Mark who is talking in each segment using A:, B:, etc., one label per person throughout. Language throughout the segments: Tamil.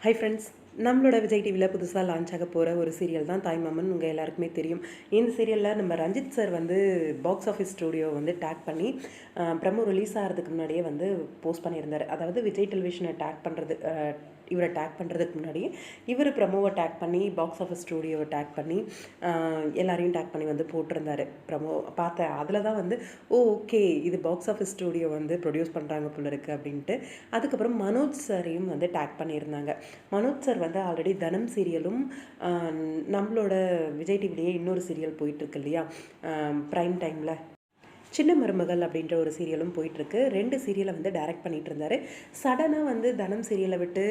A: ஹை ஃப்ரெண்ட்ஸ், நம்மளோட விஜய் டிவியில் புதுசாக லான்ச் ஆக போகிற ஒரு சீரியல் தான் தாய்மாமன். உங்கள் எல்லாருக்குமே தெரியும். இந்த சீரியலில் நம்ம ரஞ்சித் சார் வந்து பாக்ஸ் ஆஃபீஸ் ஸ்டூடியோ வந்து டேக் பண்ணி ப்ரமோ ரிலீஸ் ஆகிறதுக்கு முன்னாடியே வந்து போஸ்ட் பண்ணியிருந்தார். அதாவது விஜய் டெலிவிஷனை இவரை டேக் பண்ணுறதுக்கு முன்னாடியே இவர் ப்ரமோவை டேக் பண்ணி பாக்ஸ் ஆஃபீஸ் ஸ்டூடியோவை டேக் பண்ணி எல்லாரையும் டேக் பண்ணி வந்து போட்டிருந்தார். ப்ரமோ பார்த்தேன். அதில் தான் வந்து ஓகே, இது பாக்ஸ் ஆஃபீஸ் ஸ்டூடியோ வந்து ப்ரொடியூஸ் பண்ணுறாங்க போல இருக்குது அப்படின்ட்டு. அதுக்கப்புறம் மனோஜ் சாரையும் வந்து டேக் பண்ணியிருந்தாங்க. மனோஜ் சார் வந்து ஆல்ரெடி தனம் சீரியலும் நம்மளோட விஜய் டிவிலேயே இன்னொரு சீரியல் போயிட்டுருக்கு இல்லையா, ப்ரைம் டைமில் சின்ன மருமகள் அப்படின்ற ஒரு சீரியலும் போயிட்டுருக்கு. 2 சீரியலை வந்து டைரக்ட் பண்ணிகிட்டு இருந்தார். சடனாக வந்து தனம் சீரியலை விட்டு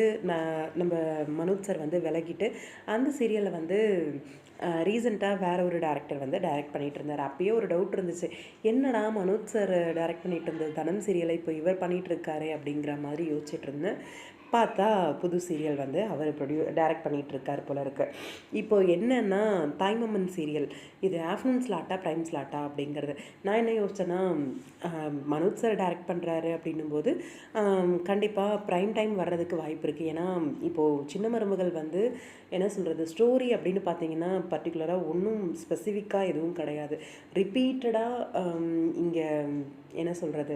A: நம்ம மனோஜ் சார் வந்து விலகிட்டு அந்த சீரியலை வந்து ரீசெண்டாக வேற ஒரு டேரக்டர் வந்து டைரக்ட் பண்ணிகிட்டு இருந்தார். அப்பயே ஒரு டவுட் இருந்துச்சு, என்னடா மனோஜ் சார் டைரக்ட் பண்ணிகிட்டு இருந்தது தனம் சீரியலை இப்போ இவர் பண்ணிகிட்டு இருக்காரு அப்படிங்கிற மாதிரி யோசிச்சுட்டு இருந்தேன். பார்த்தா புது சீரியல் வந்து அவர் டைரக்ட் பண்ணிகிட்டு இருக்கார் போல இருக்கு. இப்போது என்னென்னா, தாய்மாமன் சீரியல் இது ஆஃப்டர்நூன் ஸ்லாட்டா ப்ரைம் ஸ்லாட்டா அப்படிங்கிறது. நான் என்ன யோசிச்சேன்னா, மனோஜ் சார் டைரக்ட் பண்ணுறாரு அப்படின்னும்போது கண்டிப்பாக ப்ரைம் டைம் வர்றதுக்கு வாய்ப்பு இருக்குது. ஏன்னா இப்போது சின்ன மருமகள் வந்து என்ன சொல்கிறது, ஸ்டோரி அப்படின்னு பார்த்தீங்கன்னா பர்டிகுலராக ஒன்றும் ஸ்பெசிஃபிக்காக எதுவும் கிடையாது. ரிப்பீட்டடாக இங்கே என்ன சொல்கிறது,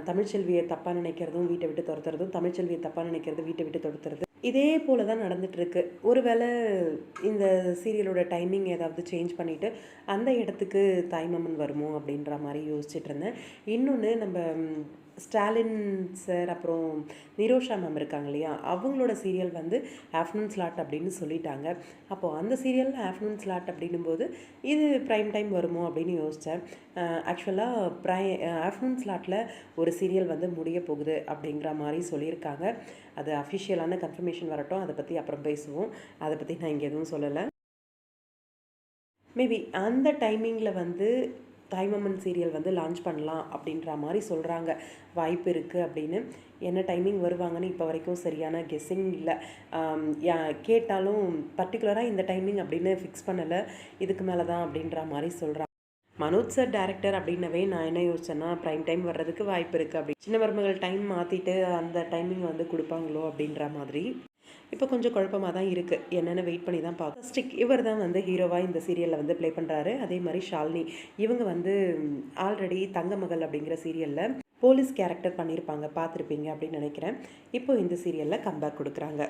A: தமிழ்ச்செல்வியை தப்பாக நினைக்கிறதும் வீட்டை விட்டு துரத்துறதும், தமிழ்ச்செல்வியை தப்பாக நினைக்கிறது வீட்டை விட்டு துரத்துறது, இதே போல தான் நடந்துகிட்ருக்கு. ஒருவேளை இந்த சீரியலோட டைமிங் ஏதாவது சேஞ்ச் பண்ணிவிட்டு அந்த இடத்துக்கு தாய்மாமன் வருமோ அப்படின்ற மாதிரி யோசிச்சுட்டு இருந்தேன். இன்னொன்று, நம்ம ஸ்டாலின் சார் அப்புறம் நிரோஷா மேம் இருக்காங்க இல்லையா, அவங்களோட சீரியல் வந்து ஆஃப்டர்நூன் ஸ்லாட் அப்படின்னு சொல்லிட்டாங்க. அப்போது அந்த சீரியலில் ஆஃப்டர்நூன் ஸ்லாட் அப்படின்னும்போது இது ப்ரைம் டைம் வருமோ அப்படின்னு யோசித்தேன். ஆக்சுவலாக ஆஃப்டர்நூன் ஸ்லாட்டில் ஒரு சீரியல் வந்து முடிய போகுது அப்படிங்கிற மாதிரி சொல்லியிருக்காங்க. அது அஃபிஷியலான கன்ஃபர்மேஷன் வரட்டும், அதை பற்றி அப்புறம் பேசுவோம். அதை பற்றி நான் இங்கே எதுவும் சொல்லலை. மேபி அந்த டைமிங்கில் வந்து தாய்மாமன் சீரியல் வந்து லான்ச் பண்ணலாம் அப்படின்ற மாதிரி சொல்கிறாங்க. வாய்ப்பு இருக்குது அப்படின்னு. என்ன டைமிங் வருவாங்கன்னு இப்போ வரைக்கும் சரியான கெஸ்ஸிங் இல்லை. கேட்டாலும் பர்டிகுலராக இந்த டைமிங் அப்படின்னு ஃபிக்ஸ் பண்ணலை, இதுக்கு மேலே தான் அப்படின்ற மாதிரி சொல்கிறாங்க. மனோஜ் சார் டேரக்டர் அப்படின்னவே நான் என்ன யோசிச்சேன்னா, ப்ரைம் டைம் வர்றதுக்கு வாய்ப்பு இருக்குது அப்படி. சின்ன மருமகள் டைம் மாற்றிட்டு அந்த டைமிங் வந்து கொடுப்பாங்களோ அப்படின்ற மாதிரி இப்போ கொஞ்சம் குழப்பமாக தான் இருக்குது. என்னென்னு வெயிட் பண்ணி தான் பார்க்க. ஃபஸ்ட்டு இவர் தான் வந்து ஹீரோவாக இந்த சீரியலில் வந்து ப்ளே பண்ணுறாரு. அதே மாதிரி ஷாலினி, இவங்க வந்து ஆல்ரெடி தங்கமகள் அப்படிங்கிற சீரியலில் போலீஸ் கேரக்டர் பண்ணியிருப்பாங்க, பார்த்துருப்பீங்க அப்படின்னு நினைக்கிறேன். இப்போ இந்த சீரியலில் கம்பேக் கொடுக்குறாங்க.